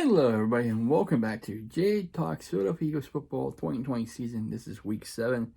Hello, everybody, and welcome back to Jade Talks Philadelphia Eagles football 2020 season. This is week 7.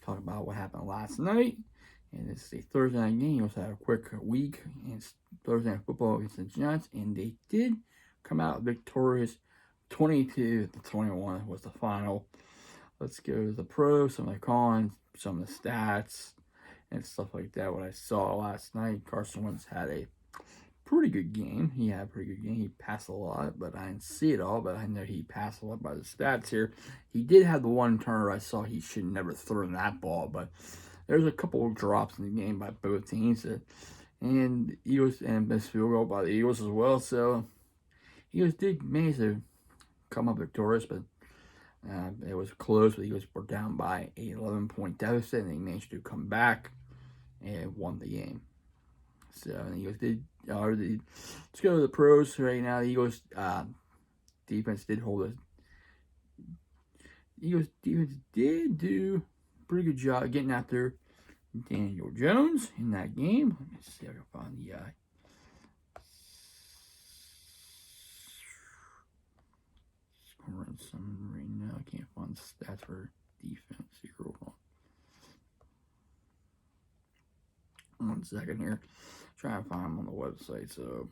Talk about what happened last night, and it's a Thursday night game. We also had a quick week, and it's Thursday night football against the Giants, and they did come out victorious. 22-21 was the final. Let's go to the pros, some of the cons, some of the stats, and stuff like that. What I saw last night, Carson Wentz had a pretty good game. He had a pretty good game. He passed a lot, but I didn't see it all. But I know he passed a lot by the stats here. He did have the one turner I saw he should never throw that ball, but there's a couple of drops in the game by both teams. And Eagles and missed field goal by the Eagles as well. So Eagles did manage to come up victorious, but it was close. The Eagles were down by an 11-point deficit, and they managed to come back and won the game. So the Eagles did. Let's go to the pros right now. The Eagles defense did hold it. The Eagles defense did do a pretty good job getting after Daniel Jones in that game. Let me see if I can find the scoring summary right now. I can't find the stats for defense here. Hold on. 1 second here. Trying to find them on the website, so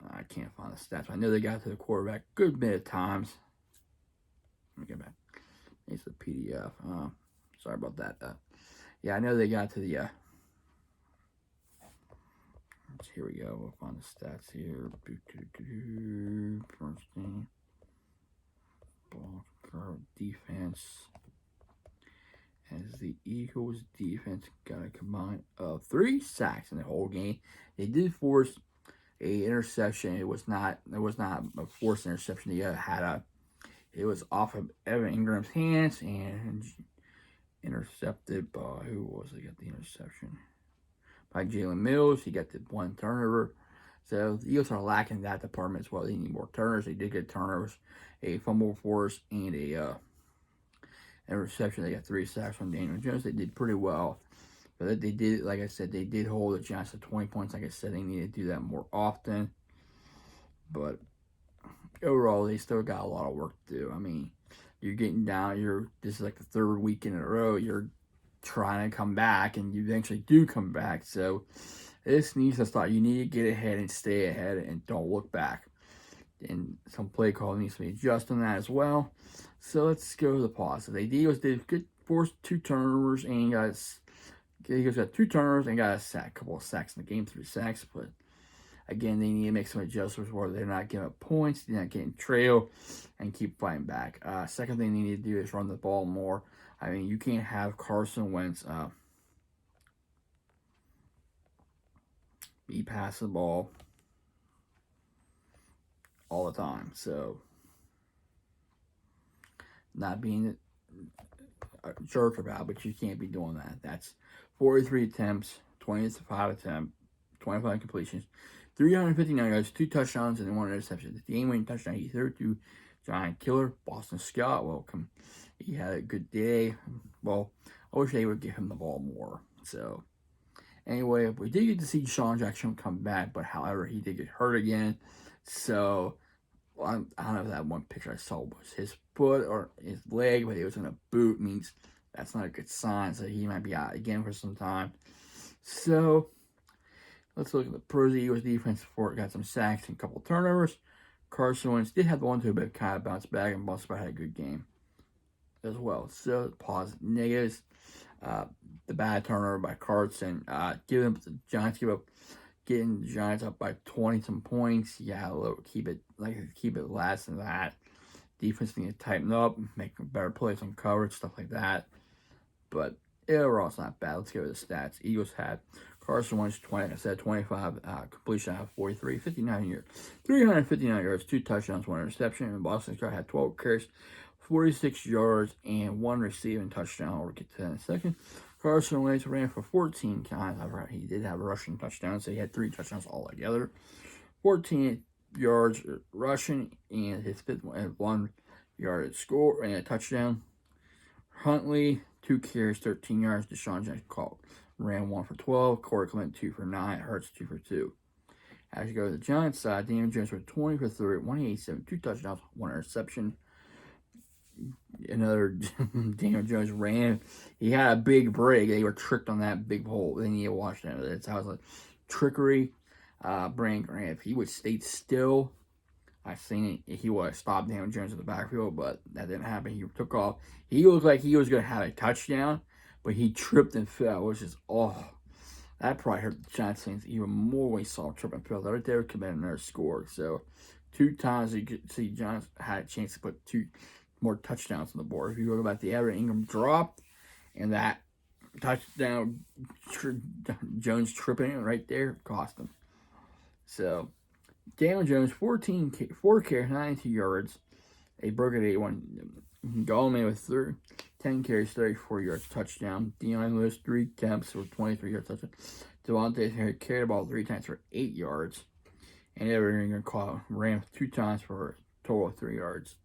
I can't find the stats. I know they got to the quarterback a good bit of times. Let me get back. It's the PDF. Sorry about that. Yeah, I know they got to the. Here we go. We'll find the stats here. First thing. Ball guard defense. As the Eagles defense got a combined of 3 sacks in the whole game. They did force a interception. It was not a forced interception. It was off of Evan Ingram's hands and intercepted by who was it? Got the interception by Jalen Mills. He got the 1 turnover. So the Eagles are lacking that department as well. They need more turnovers. They did get turnovers, a fumble force, and a interception. They got 3 sacks from Daniel Jones. They did pretty well. But they did, like I said, they did hold the Giants to 20 points. Like I said, they need to do that more often. But overall, they still got a lot of work to do. I mean, you're getting down. This is like the 3rd week in a row. You're trying to come back, and you eventually do come back. So this needs to start. You need to get ahead and stay ahead and don't look back. And some play call needs to be adjusted on that as well. So let's go to the positive. The Eagles did good, forced 2 turnovers and the Eagles got 2 turnovers and got a couple of sacks in the game, 3 sacks. But again, they need to make some adjustments where they're not giving up points, they're not getting trail, and keep fighting back. Second thing they need to do is run the ball more. I mean, you can't have Carson Wentz be passing the ball all the time. So, not being a jerk about it, but you can't be doing that. That's 43 attempts, 25 attempts, 25 completions, 359 yards, 2 touchdowns, and 1 interception. The game-winning touchdown he threw to Giant Killer, Boston Scott. Welcome. He had a good day. Well, I wish they would give him the ball more. So, anyway, we did get to see Sean Jackson come back, but however, he did get hurt again. So, I don't know if that one picture I saw was his foot or his leg, but it was in a boot. Means that's not a good sign. So he might be out again for some time. So let's look at the pros. The Eagles defense for it got some sacks and a couple turnovers. Carson Wentz did have the 1-2, but kind of bounced back, and Boston had a good game as well. So positive, negatives. The bad turnover by Carson. Getting the Giants up by 20-some points. Yeah, keep it less than that. Defense need to tighten up, make better plays on coverage, stuff like that. But overall, it's not bad. Let's go to the stats. Eagles had Carson Wentz 25 completion out of 43, 59 yards, 359 yards, 2 touchdowns, 1 interception. And Boston Scott had 12 carries, 46 yards, and 1 receiving touchdown. We'll get to that in a second. Carson Wentz ran for 14 times. He did have a rushing touchdown, so he had 3 touchdowns altogether. 14 yards rushing, and his 5th one had 1 yard score and a touchdown. Huntley, 2 carries, 13 yards. Deshaun Jackson ran 1 for 12. Corey Clement, 2 for 9. Hurts, 2 for 2. As you go to the Giants side, Daniel Jones with 20 for 30, 187, 2 touchdowns, 1 interception. Another Daniel Jones ran. He had a big break. They were tricked on that big hole. They need to watch that. That's how it's like trickery. Brandon Graham, if he would stay still, I seen it. He would have stopped Daniel Jones in the backfield, but that didn't happen. He took off. He looked like he was going to have a touchdown, but he tripped and fell, which is, that probably hurt the Giants fans even more when he saw trip and fell. Right there could have been another score. So, 2 times you could see Giants had a chance to put 2 more touchdowns on the board. If you look about the Everett Ingram drop and that touchdown, Jones tripping it right there, cost him. So, Daniel Jones, 4 carries, 92 yards. They broke it 81. Gallman with 10 carries, 34 yards, touchdown. Deion Lewis, 3 attempts for 23 yards, touchdown. Devontae Harris carried the ball 3 times for 8 yards. And Everett ran 2 times for a total of 3 yards.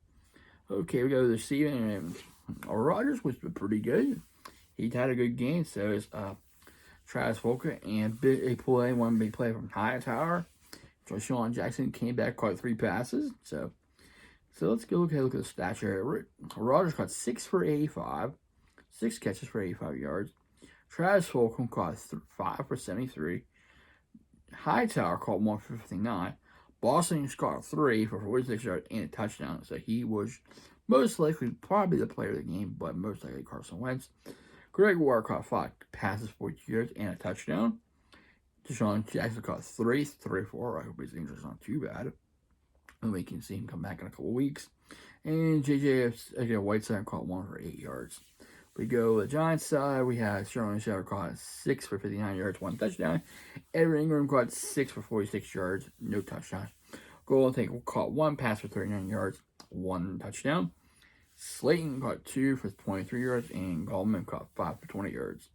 Okay, we go to the receiving, and Rodgers was pretty good. He had a good game, so is Travis Fulker, and one big play from Hightower. Sean Jackson came back, caught 3 passes. So let's go look at the stats here. Rodgers caught 6 for 85, 6 catches for 85 yards. Travis Fulker caught 5 for 73. Hightower caught 1 for 59. Boston caught 3 for 46 yards and a touchdown. So he was most likely probably the player of the game, but most likely Carson Wentz. Greg Ward caught 5 passes, 42 yards, and a touchdown. Deshaun Jackson caught 3, 4. I hope his injury's not too bad. And we can see him come back in a couple weeks. And J.J. Whiteside caught 1 for 8 yards. We go to the Giants side. We had Sherman Shepherd caught 6 for 59 yards, 1 touchdown. Everett Ingram caught 6 for 46 yards, no touchdowns. Golden Tate caught 1 pass for 39 yards, 1 touchdown. Slayton caught 2 for 23 yards, and Goldman caught 5 for 20 yards.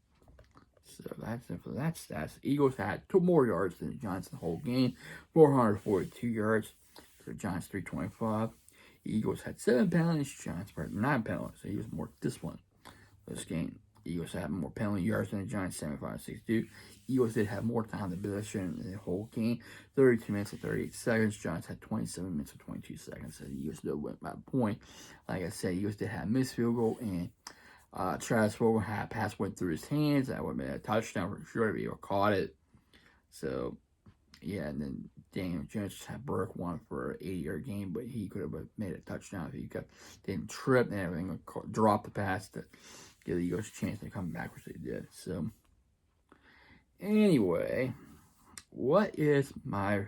So that's it for that stats. Eagles had 2 more yards than the Giants the whole game, 442 yards. So the Giants 325. Eagles had 7 penalties. Giants had 9 penalties. So he was more disciplined this game. Eagles had more penalty yards than the Giants, 75-62. Eagles did have more time to possession in the whole game, 32 minutes and 38 seconds. Giants had 27 minutes and 22 seconds. So the Eagles still went by a point. Like I said, Eagles did have missed field goal, and Travis Fulgham had a pass went through his hands. That would have been a touchdown for sure if he caught it. So, yeah, and then Daniel Jones had broke 1 for an 80-yard game, but he could have made a touchdown if he didn't trip and everything, drop the pass to give the Eagles a chance to come back, which they did. So, anyway, what is my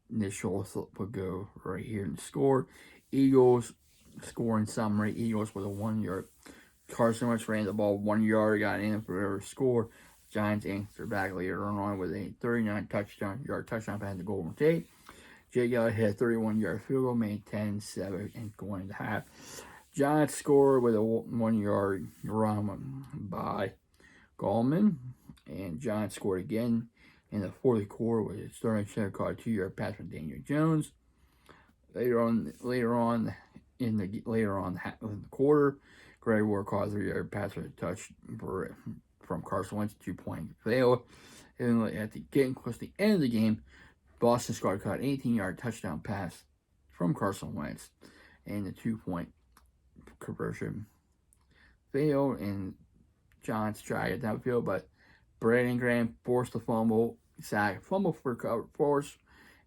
initial thought would go right here in the score? Eagles scoring summary. Eagles with a 1-yard. Carson Wentz ran the ball 1 yard, got in for a score. Giants answered back later on with a 39 yard touchdown pass to Golden Tate. Jay Gallagher hit a 31-yard field goal, made 10-7 and going into half. Giants scored with a 1-yard run by Gallman, and Giants scored again in the fourth quarter with a Sterling Shepard caught a 2-yard pass from Daniel Jones. Later on in the quarter, Greg Ward caught a 3-yard pass for a touch from Carson Wentz, 2-point fail. And getting close to the end of the game, Boston scored caught an 18-yard touchdown pass from Carson Wentz, and the 2-point conversion failed, and Giants tried it downfield, but Brandon Graham forced the fumble, fumble force,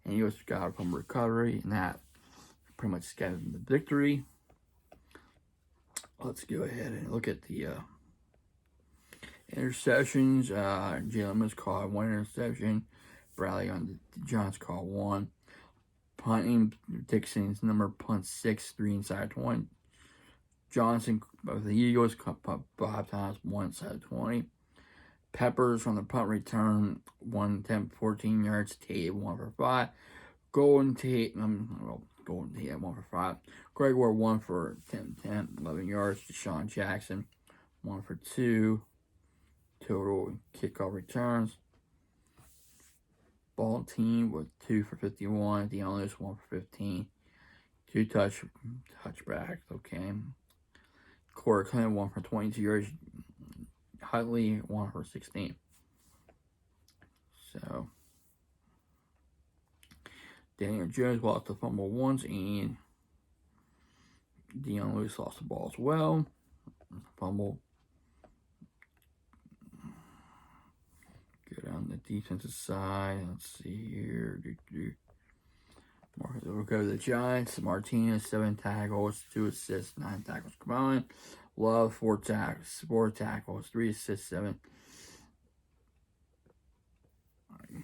and he was got from recovery, and that pretty much got him the victory. Let's go ahead and look at the interceptions. Jalen Mills caught 1 interception. Bradley on the Giants caught 1. Punting, Dixon's number punt 6, 3 inside 20. Johnson of the Eagles caught 5 times, 1 inside 20. Peppers from the punt return, 1 attempt, 14 yards. Tate 1 for 5. Golden Tate had 1 for 5. Greg Ward 1 for 10, 11 yards. Deshaun Jackson 1 for 2. Total kickoff returns. Ball team with 2 for 51. The others 1 for 15. 2 touchbacks. Okay. Corey Clinton 1 for 22 yards. Huntley 1 for 16. So Daniel Jones lost the fumble once, and Dion Lewis lost the ball as well. Fumble. Go down the defensive side. Let's see here. We'll go to the Giants. Martinez, 7 tackles, 2 assists, 9 tackles combined. Love, 4 tackles, 3 assists, 7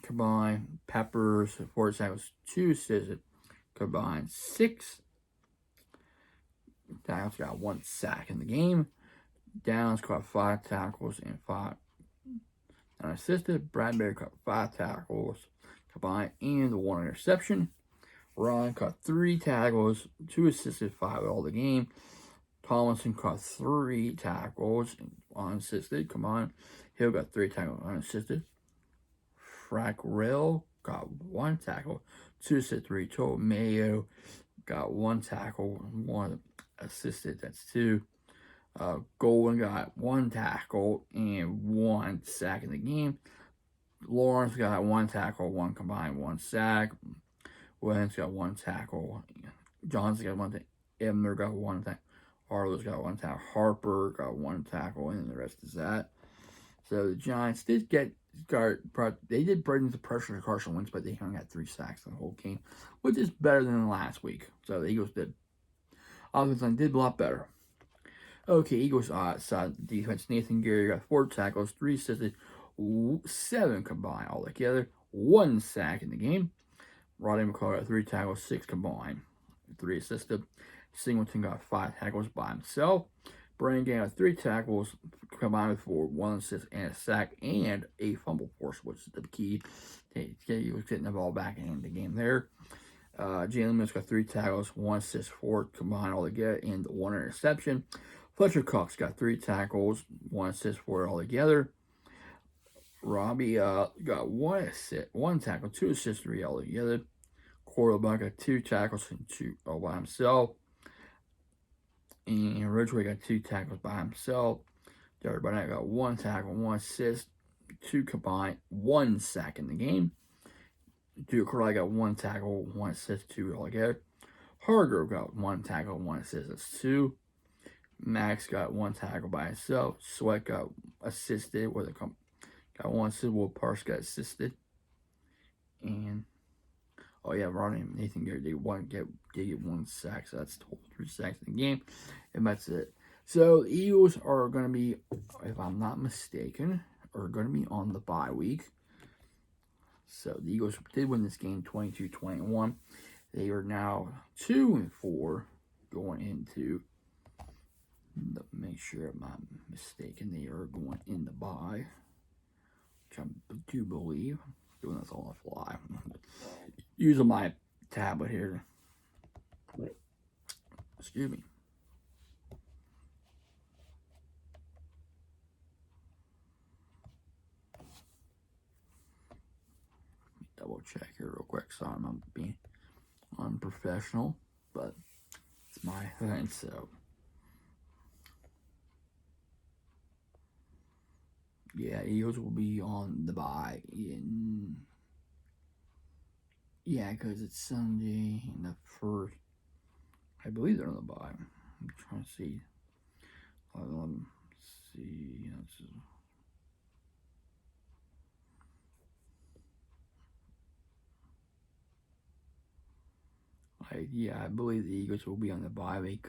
combined. Peppers, 4 tackles, 2 assists combined. 6 tackles, got 1 sack in the game. Downs caught 5 tackles and 5 unassisted. Bradbury caught 5 tackles combined and 1 interception. Ron caught 3 tackles, 2 assisted, 5 all the game. Tomlinson caught 3 tackles, unassisted. Come on. Hill got 3 tackles, unassisted. Frackrell got 1 tackle, 2 assisted, 3 total. Mayo got 1 tackle, 1 assisted. That's 2. Golden got 1 tackle and 1 sack in the game. Lawrence got 1 tackle, 1 combined, 1 sack. Williams got 1 tackle. Johnson got 1 tackle. Ebner got 1 tackle. Harlow's got 1 tackle. Harper got 1 tackle, and the rest is that. So the Giants did they did bring the pressure to Carson Wentz, but they only got 3 sacks in the whole game, which is better than last week. So the Eagles did. Offense line did a lot better. Okay, Eagles side defense. Nathan Gary got 4 tackles, 3 assisted, 7 combined altogether. 1 sack in the game. Rodney McCall got 3 tackles, 6 combined, 3 assisted. Singleton got 5 tackles by himself. Brandon got 3 tackles combined for 1 assist and a sack and a fumble force, which is the key. He was getting the ball back in the game there. Jalen Mills got 3 tackles, 1 assist, 4 combined altogether, and 1 interception. Fletcher Cox got 3 tackles, 1 assist, 4 altogether. Robbie got 1 assist, 1 tackle, 2 assists, 3 altogether. Cordoba got 2 tackles and 2 by himself. And Ridgeway got 2 tackles by himself. Jared Barnett got 1 tackle, 1 assist, 2 combined, 1 sack in the game. Duke Corley got 1 tackle, 1 assist, 2 altogether. Hargrove got 1 tackle, 1 assist, that's 2. Max got 1 tackle by himself. Sweat got assisted with got 1 assist. Will Parks got assisted. And Ronnie and Nathan Gary did get 1 sack, so that's total 3 sacks in the game, and that's it. So the Eagles are going to be, if I'm not mistaken, are going to be on the bye week. So the Eagles did win this game 22-21. They are now 2-4 going into. Make sure I'm not mistaken. They are going in the bye, which I do believe. Doing this on the fly. Using my tablet here. Excuse me. Double check here real quick. Sorry, I'm being unprofessional, but it's my thing, so. Yeah, Eagles will be on the bye because it's Sunday and the first. I believe they're on the bye. I'm trying to see. Let me see. I believe the Eagles will be on the bye week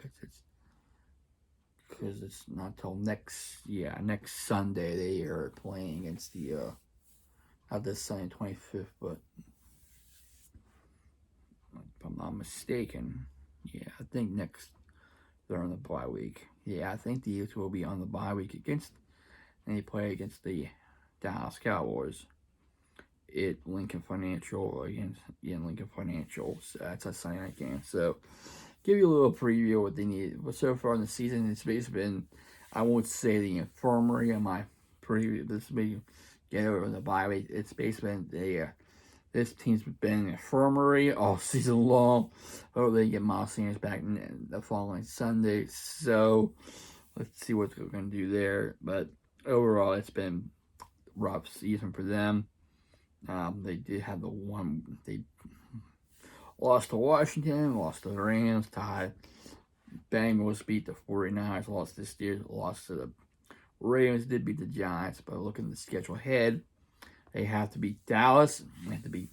because it's not till next Sunday they are playing against the not this Sunday 25th, but if I'm not mistaken, I think they're on the bye week. I think the Eagles will be on the bye week and they play against the Dallas Cowboys at Lincoln Financial Lincoln Financial. So that's a Sunday night game. So give you a little preview of what they need. But so far in the season, it's basically been, I won't say the infirmary on my preview. This will be get over the bye week. It's basically been this team's been infirmary all season long. Oh, they get Miles Sanders back the following Sunday. So let's see what they're going to do there. But overall, it's been a rough season for them. They did have Lost to Washington, lost to the Rams, tied. Bengals beat the 49ers, lost this year, lost to the Ravens, did beat the Giants, but looking at the schedule ahead, they have to beat Dallas, they have to beat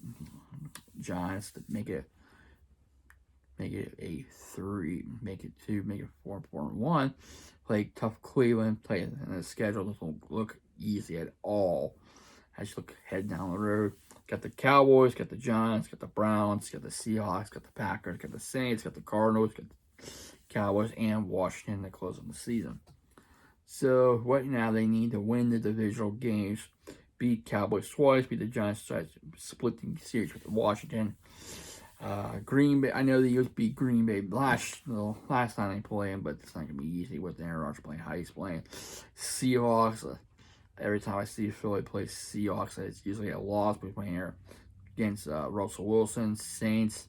Giants to make it a 3, make it 2, make it 4, 4-1. Play tough Cleveland, play in the schedule doesn't look easy at all. As you look head down the road, got the Cowboys, got the Giants, got the Browns, got the Seahawks, got the Packers, got the Saints, got the Cardinals, got the Cowboys, and Washington to close on the season. So right now they need to win the divisional games, beat Cowboys twice, beat the Giants twice, split the series with Washington. Green Bay, I know the Eagles beat Green Bay last time they play him, but it's not going to be easy with Aaron Rodgers playing how he's playing. Seahawks, every time I see Philly play Seahawks, it's usually a loss. We're playing here against Russell Wilson. Saints,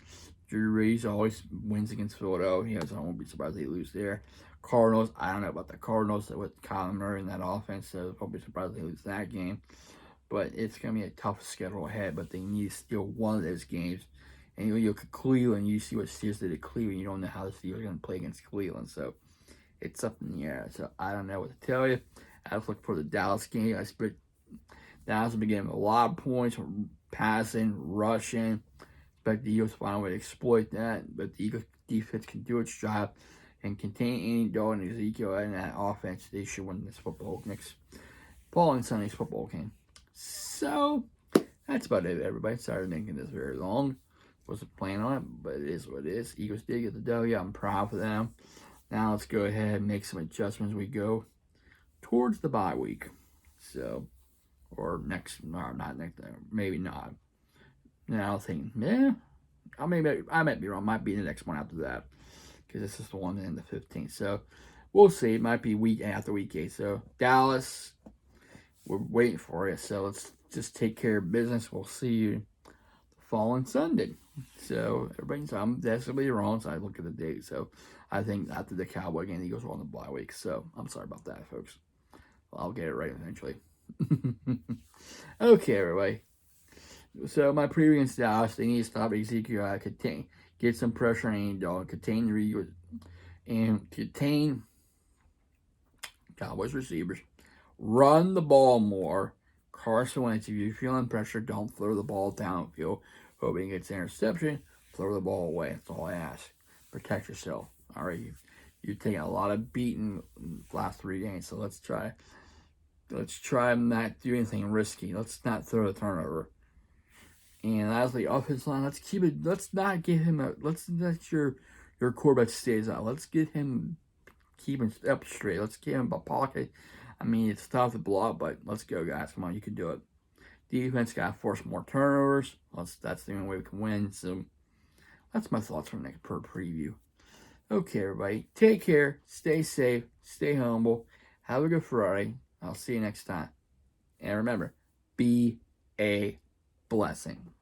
Drew Brees always wins against Philadelphia, so I won't be surprised if they lose there. Cardinals, I don't know about the Cardinals with Kyler Murray in that offense, so I'll be surprised if they lose that game. But it's going to be a tough schedule ahead, but they need to steal one of those games. And you look at Cleveland, you see what Steelers did at Cleveland. You don't know how the Steelers are going to play against Cleveland. So it's up in the air. So I don't know what to tell you. I was looking for the Dallas game. I expect Dallas will be getting a lot of points, passing, rushing. Expect the Eagles to find a way to exploit that. But the Eagles defense can do its job and contain Andy Dalton and Ezekiel in that offense. They should win this next following Sunday's football game. So that's about it, everybody. Sorry for making this very long. Wasn't planning on it, but it is what it is. Eagles did get the W. I'm proud of them. Now let's go ahead and make some adjustments as we go towards the bye week. So, or next, no, not next, maybe not. Now I think, I might be wrong. Might be the next one after that, because this is the one in the 15th. So we'll see. It might be week after week 8. So Dallas, we're waiting for it. So let's just take care of business. We'll see you following Sunday. So everybody's, I'm definitely wrong. So I look at the date. So I think after the Cowboy game, the Eagles were on the bye week. So I'm sorry about that, folks. Well, I'll get it right eventually. Okay, everybody. So my preview against Dallas, they need to stop Ezekiel, get some pressure on Andy Dalton, contain the Eagles, and contain Cowboys receivers. Run the ball more. Carson Wentz, if you're feeling pressure, don't throw the ball downfield. Hoping it gets an interception, throw the ball away. That's all I ask. Protect yourself. All right, you've taken a lot of beating in the last 3 games, so let's try not do anything risky. Let's not throw a turnover. And lastly, offensive line, let's not give him let's let your quarterback stays out. Let's get him, keep him up straight. Let's give him a pocket. I mean, it's tough to block, but let's go, guys. Come on, you can do it. Defense got to force more turnovers. That's the only way we can win. So that's my thoughts from next per preview. Okay, everybody. Take care. Stay safe. Stay humble. Have a good Friday. I'll see you next time. And remember, be a blessing.